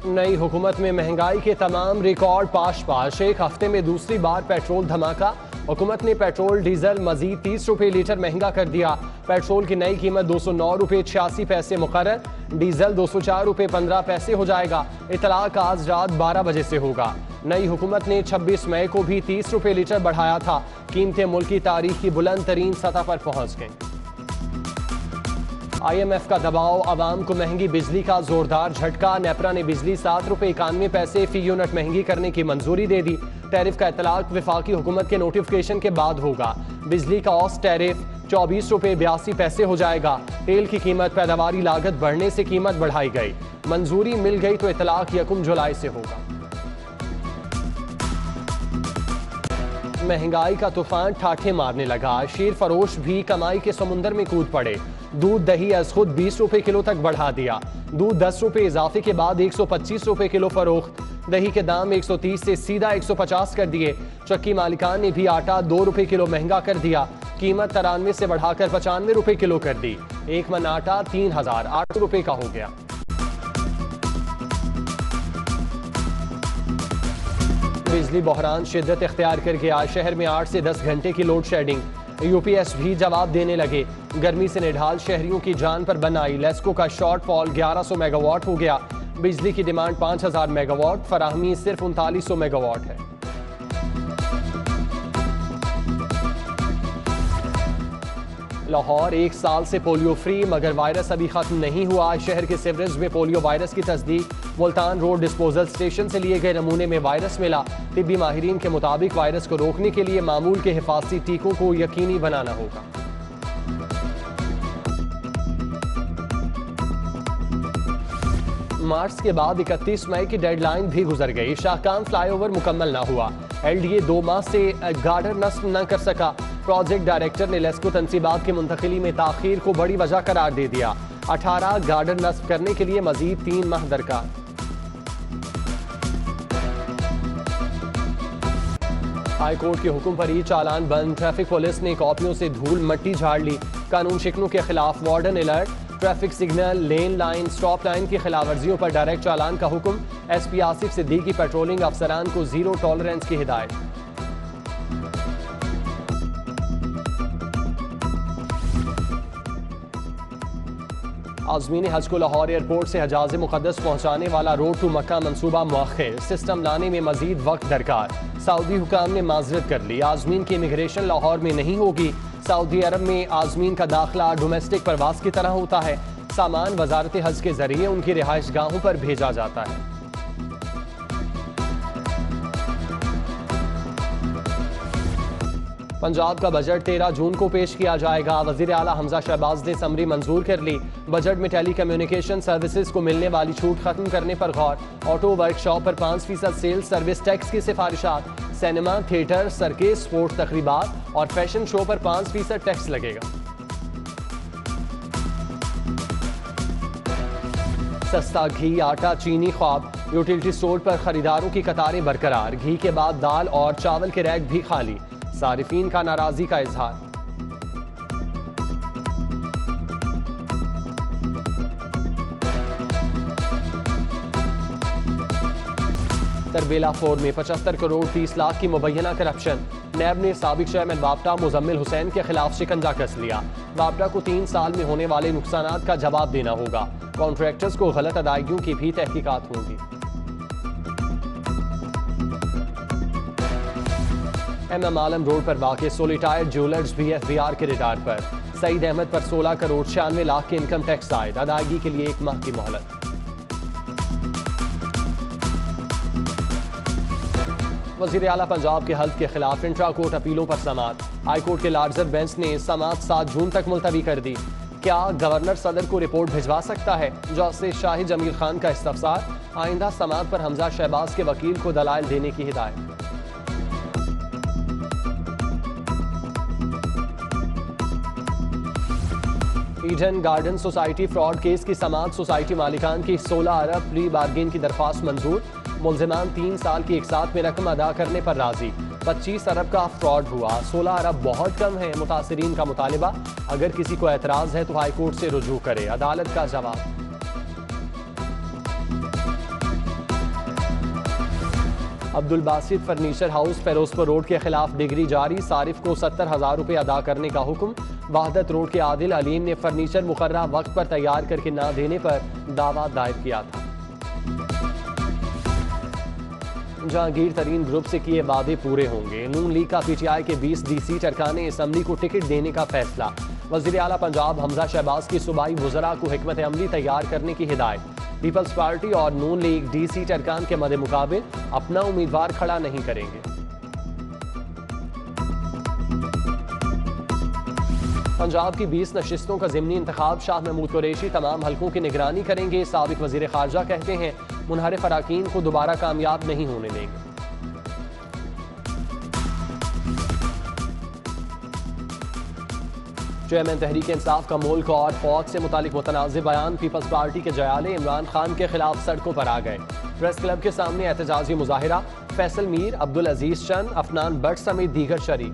नई हुकूमत में महंगाई के तमाम रिकॉर्ड पाश एक हफ्ते में दूसरी बार पेट्रोल धमाका। हुकूमत ने पेट्रोल डीजल मजीद 30 रुपए लीटर महंगा कर दिया। पेट्रोल की नई कीमत 209 रुपए 86 पैसे मुकर्रर, डीजल 204 रुपए 15 पैसे हो जाएगा। इतलाक आज रात 12 बजे से होगा। नई हुकूमत ने 26 मई को भी 30 रुपए लीटर बढ़ाया था। कीमतें मुल्क की तारीख की बुलंद तरीन सतह पर पहुंच गईं। IMF का दबाव, आवाम को महंगी बिजली का जोरदार झटका। नेपरा ने बिजली 7 रुपए 91 पैसे फी यूनिट महंगी करने की मंजूरी दे दी। टैरिफ का इतलाक वफाकी हुकूमत के नोटिफिकेशन के बाद होगा। बिजली का औसत टैरिफ 24 रुपए 82 पैसे हो जाएगा। तेल की कीमत, पैदावारी लागत बढ़ने से कीमत बढ़ाई गई। मंजूरी मिल गई तो इतलाक 1 जुलाई से होगा। महंगाई का तूफान ठाठे मारने लगा। शीर फरोश भी कमाई के समुंदर में कूद पड़े। दूध दही अज खुद 20 रुपए किलो तक बढ़ा दिया। दूध 10 रुपए इजाफे के बाद 125 रुपए किलो फरोख्त। दही के दाम 130 से सीधा 150 कर दिए। चक्की मालिकान ने भी आटा 2 रुपए किलो महंगा कर दिया। कीमत 93 से बढ़ाकर 95 रुपए किलो कर दी। एक मन आटा 3008 रुपए का हो गया। बिजली बहरान शिद्दत इख्तियार कर गया। शहर में 8 से 10 घंटे की लोड शेडिंग। UPS भी जवाब देने लगे। गर्मी से निढाल शहरियों की जान पर बन आई। लेस्को का शॉर्टफॉल 1100 मेगावाट हो गया। बिजली की डिमांड 5000 मेगावाट, फराहमी सिर्फ 3900 मेगावाट है। लाहौर 1 साल से पोलियो फ्री, मगर वायरस अभी खत्म नहीं हुआ। शहर के सीवरेज में पोलियो वायरस की तस्दीक। मुल्तान रोड डिस्पोजल स्टेशन से लिए गए नमूने में वायरस मिला। तिब्बी माहिरीन के मुताबिक वायरस को रोकने के लिए मामूल के हिफाजती टीकों को यकीनी बनाना होगा। मार्च के बाद 31 मई की डेडलाइन भी गुजर गई। शाहकाम फ्लाईओवर मुकम्मल न हुआ। LDA 2 माह से गार्डर नस्ब न कर सका। प्रोजेक्ट डायरेक्टर ने लेस्को तनसीबात की मुंतकिली में ताखीर को बड़ी वजह करार दे दिया। 18 गार्डर नस्ब करने के लिए मजीद 3 माह दरकार। हाई कोर्ट के हुक्म पर ही चालान बंद। ट्रैफिक पुलिस ने कॉपियों से धूल मट्टी झाड़ ली। कानून शिकनों के खिलाफ वार्डन अलर्ट। ट्रैफिक सिग्नल, लेन लाइन, स्टॉप लाइन की खिलाफवर्जियों पर डायरेक्ट चालान का हुक्म। SP आसिफ सिद्दीकी पेट्रोलिंग अफसरान को जीरो टॉलरेंस की हिदायत। आज़मीन हज को लाहौर एयरपोर्ट से हजाज मुक़द्दस पहुंचाने वाला रोड टू मक्का मंसूबा मुअख्खर। सिस्टम लाने में मजीद वक्त दरकार। सऊदी हुकाम ने माजरत कर ली। आज़मीन की इमिग्रेशन लाहौर में नहीं होगी। सऊदी अरब में आज़मीन का दाखिला डोमेस्टिक प्रवास की तरह होता है। सामान वजारत हज के जरिए उनकी रिहाइश गाहों पर भेजा जाता है। पंजाब का बजट 13 जून को पेश किया जाएगा। वज़ीर आला हमजा शहबाज ने समरी मंजूर कर ली। बजट में टेली कम्युनिकेशन सर्विसेज को मिलने वाली छूट खत्म करने पर गौर। ऑटो वर्कशॉप पर 5% सेल्स सर्विस टैक्स की सिफारिशात। सिनेमा, थिएटर, सर्किस, स्पोर्ट्स तकरीबात और फैशन शो पर 5% टैक्स लगेगा। सस्ता घी, आटा, चीनी ख्वाब। यूटिलिटी स्टोर पर खरीदारों की कतारें बरकरार। घी के बाद दाल और चावल के रैक भी खाली। सारिफीन का नाराजगी का इजहार। तरबेला 4 में 75 करोड़ 30 लाख की मुबैना करप्शन। नैब ने साबिक चेयरमैन वापटा मुजम्मिल हुसैन के खिलाफ शिकंजा कस लिया। वापटा को 3 साल में होने वाले नुकसानात का जवाब देना होगा। कॉन्ट्रैक्टर्स को गलत अदायगियों की भी तहकीकात होगी। MM आलम रोड पर वाक़े सोलिटायर ज्वेलर्स भी FBR के रडार पर। सईद अहमद पर 16 करोड़ 96 लाख के इनकम टैक्स आयद। अदायगी के लिए 1 माह की मोहलत। वज़ीर आला पंजाब के हल्फ के खिलाफ इंट्रा कोर्ट अपीलों पर समाअत। हाई कोर्ट के लार्जर बेंच ने समाअत 7 जून तक मुलतवी कर दी। क्या गवर्नर सदर को रिपोर्ट भिजवा सकता है? जस्टिस शाहिद जमील खान का इस्तफसार। आइंदा समाअत पर हमजा शहबाज के वकील को दलाइल देने की हिदायत। Eden garden society fraud case की समाअत। सोसाइटी मालिकान की 16 अरब प्री बार्गेन की दरख्वास्त मंजूर। मुल्जिमान 3 साल की एक साथ में रकम अदा करने पर राजी। 25 अरब का फ्रॉड हुआ। 16 अरब बहुत कम है। मुतासिरीन का मुतालिबा, अगर किसी को एतराज है तो हाई कोर्ट से रुजू करे। अदालत का जवाब। Abdul Basit furniture house Ferozepur road के खिलाफ डिग्री जारी, सारिफ को 70,000 रुपये अदा करने का हुक्म। वहादत रोड के आदिल अलीम ने फर्नीचर मुकर्रर वक्त पर तैयार करके ना देने पर दावा दायर किया था। जहांगीर तरीन ग्रुप से किए वादे पूरे होंगे, नून लीग का पीटीआई के 20 DC अरकाने असम्बली को टिकट देने का फैसला। वज़ीर आला पंजाब हमजा शहबाज की सूबाई वज़रा को हिकमत अमली तैयार करने की हिदायत। पीपल्स पार्टी और नून लीग DC अरकान के मद्दे मुकाबिल अपना उम्मीदवार खड़ा नहीं करेंगे। पंजाब की 20 नशिस्तों का ज़िमनी इंतखाब, शाह महमूद कुरैशी तमाम हलकों की निगरानी करेंगे। साबिक वज़ीर ख़ारजा कहते हैं मुनहरिफ अराकीन को दोबारा कामयाब नहीं होने देंगे। चेयरमैन तहरीक इंसाफ का मुल्क और फौज से मुतालिक मुतनाज़िर बयान। पीपल्स पार्टी के जयाले इमरान खान के खिलाफ सड़कों पर आ गए। प्रेस क्लब के सामने एहतजाजी मुजाहिरा, फैसल मीर, अब्दुल अजीज चंद, अफनान भट्ट समेत दीगर शरीक।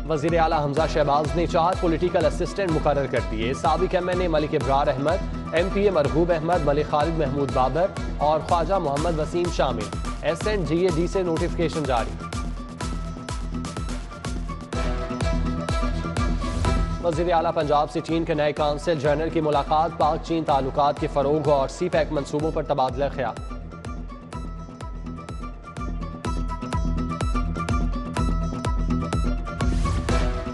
वज़ीर आला हमजा शहबाज ने 4 पॉलिटिकल असिस्टेंट मुकर्रर कर दिए। साबिक MNA मलिक इब्रार अहमद, MPA मरगूब अहमद, मलिक खालिद महमूद बाबर और ख्वाजा मोहम्मद वसीम शामिल। SNGAD से नोटिफिकेशन जारी। वज़ीर आला पंजाब से चीन के नए काउंसिल जनरल की मुलाकात, पाक चीन ताल्लुकात के फ़रोग और CPEC मनसूबों पर तबादला ख्याल।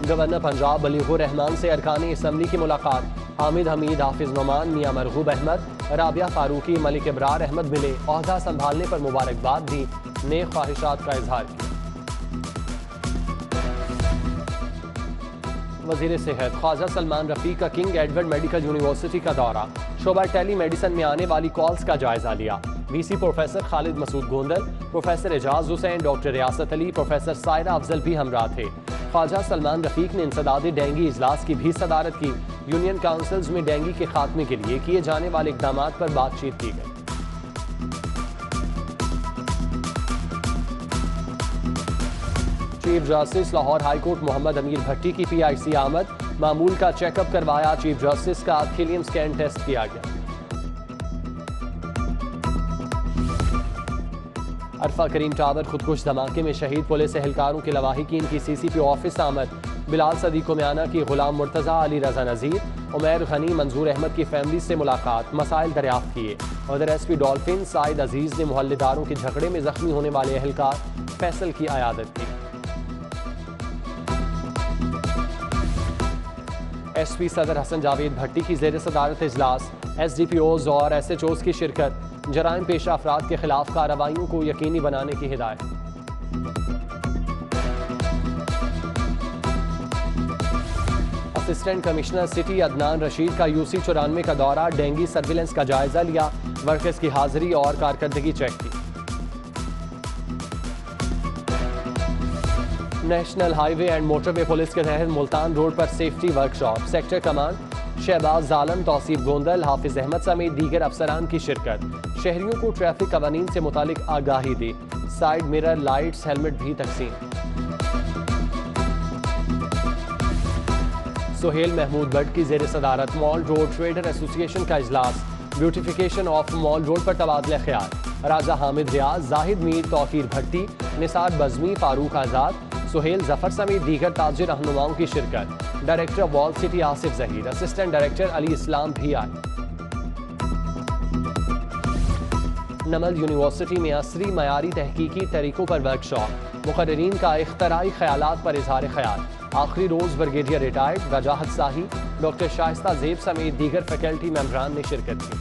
गवर्नर पंजाब बलीगुर रहमान से अरकानी असम्बली की मुलाकात। हामिद हमीद, हाफिज नोमान, मियां मरगूब अहमद, राबिया फारूकी, मलिक इब्रार अहमद मिले। ओहदा संभालने पर मुबारकबाद दी, नेक ख्वाहिशात का इजहार किया। वज़ीर सेहत ख्वाजा सलमान रफ़ीक का किंग एडवर्ड मेडिकल यूनिवर्सिटी का दौरा, शोबा टेली मेडिसिन में आने वाली कॉल्स का जायजा लिया। VC professor Khalid Masood Gondal, professor Ejaz Hussain, doctor Riyasat Ali, professor Saira Afzal भी हमरा थे। ख्वाजा सलमान रफ़ीक ने इंसदादी डेंगी इजलास की भी सदारत की। यूनियन काउंसिल्स में डेंगी के खात्मे के लिए किए जाने वाले इक़दामात पर बातचीत की गई। Chief justice Lahore high court Mohammad Amir Bhatti की PIC आमद, मामूल का चेकअप करवाया। चीफ जस्टिस का थीलियम स्कैन टेस्ट किया गया। अरफा करीम टावर खुदकुश धमाके में शहीद पुलिस एहलकारों के लवाहिकीन की CCP ऑफिस आमद। बिलाल सदीक मियाना की गुलाम मुर्तज़ा, अली रजा नज़ीर, उमैर गनी, मंजूर अहमद की फैमिली से मुलाकात, मसाइल दरियाफ्त किए। उधर SP डॉल्फिन साइद अजीज ने मोहल्लेदारों के झगड़े में जख्मी होने वाले एहलकार फैसल की आयादत की। SP सदर हसन जावेद भट्टी की ज़ेर सदारत इजलास, SDPOs और SHOs की शिरकत। जराइम पेशा अफराद के खिलाफ कार्रवाइयों को यकीनी बनाने की हिदायत। Assistant commissioner city Adnan Rashid का UC 94 का दौरा, डेंगी सर्विलेंस का जायजा लिया, वर्कर्स की हाजिरी और कारकर्दगी चेक की। National highway and motorway police के तहत मुल्तान रोड पर safety workshop, sector command Shahbaz Jalam, Tauseef Gondal, Hafiz Ahmed समेत दीगर अफसरान की शिरकत। शहरियों को ट्रैफिक कवानीन से मुतालिक आगाही दी, साइड मिरर लाइट्स, हेलमेट भी तकसीम। सुहेल महमूद भट्ट की ज़ेर सदारत मॉल रोड ट्रेडर एसोसिएशन का इजलास, ब्यूटिफिकेशन ऑफ मॉल रोड पर तबादला ख्याल। राजा हामिद रियाज, जाहिद मीर, तौकीर भट्टी, निसार बज़मी, फारूक आज़ाद, सुहेल जफर समेत दीगर ताजिर रहनुमाओं की शिरकत। Director wall city Asif Zaheer, assistant director Ali Islam भी आए। नमल यूनिवर्सिटी में असरी मयारी तहकीकी तरीकों पर वर्कशॉप, मुकर्रीन का इख्तराई ख्यालात पर इजहार ख्याल। आखिरी रोज ब्रिगेडियर रिटायर्ड वजाहत साही, डॉक्टर शाइस्ता जेब समेत दीगर फैकल्टी मेंबरान ने शिरकत की।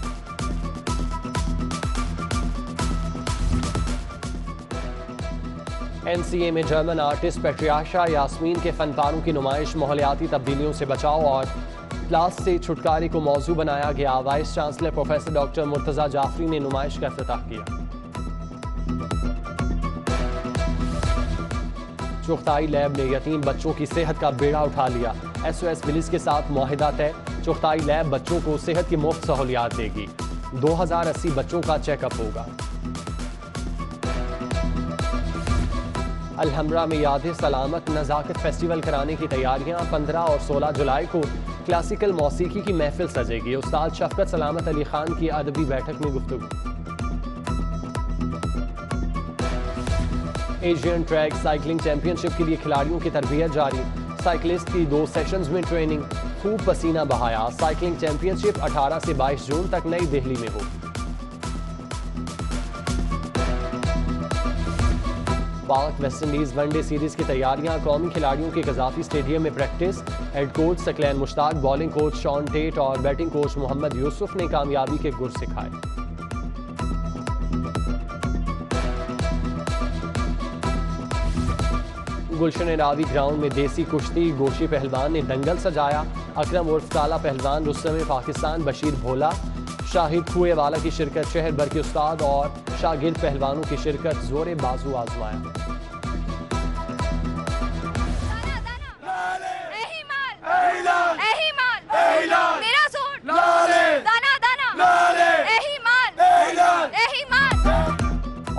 NCA में जर्मन आर्टिस्ट पेट्रियाशा यास्मीन के फनपारों की नुमाइश, माहौलियाती तब्दीलियों से बचाव और प्लास से छुटकारे को मौजू बनाया गया। Vice chancellor professor doctor Murtaza Jafri ने नुमाइश का इफ्तिताह किया। चुगताई लैब ने यतीम बच्चों की सेहत का बेड़ा उठा लिया। SOS विलिज के साथ मुआहिदा तय, चुगताई लैब बच्चों को सेहत की मुफ्त सहूलियात देगी। 2080 बच्चों का चेकअप होगा। अलहमरा में याद सलामत नज़ाकत फेस्टिवल कराने की तैयारियां, 15 और 16 जुलाई को क्लासिकल मौसीकी की महफिल सजेगी। उस्ताद शफकत सलामत अली खान की अदबी बैठक में गुफ्तगू। एशियन ट्रैक साइकिलिंग चैंपियनशिप के लिए खिलाड़ियों की तरबियत जारी। साइकिलिस्ट की 2 सेशंस में ट्रेनिंग, खूब पसीना बहाया। साइकिलिंग चैंपियनशिप 18 से 22 जून तक नई दिल्ली में हो। पाक वेस्टइंडीज वनडे सीरीज की तैयारियां, कौमी खिलाड़ियों के कजाफी स्टेडियम में practice. Head coach Saqlain Mushtaq, bowling coach Shaun Tait और बैटिंग कोच मोहम्मद यूसुफ ने कामयाबी के गुर सिखाए। गुलशन रावी ग्राउंड में देसी कुश्ती, गोशी पहलवान ने दंगल सजाया। अकरम उर्फ काला पहलवान, रुस्तम पाकिस्तान, बशीर भोला, शाहिद खुएवाला की शिरकत। शहर भर के उस्ताद और शागिर्द पहलवानों की शिरकत। जोरे बाजू आजमाया।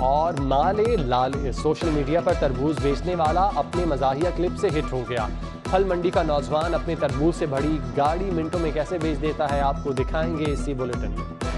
और माले लाले, सोशल मीडिया पर तरबूज बेचने वाला अपने मजाहिया क्लिप से हिट हो गया। फल मंडी का नौजवान अपने तरबूज से भरी गाड़ी मिनटों में कैसे बेच देता है, आपको दिखाएंगे इसी बुलेटिन में।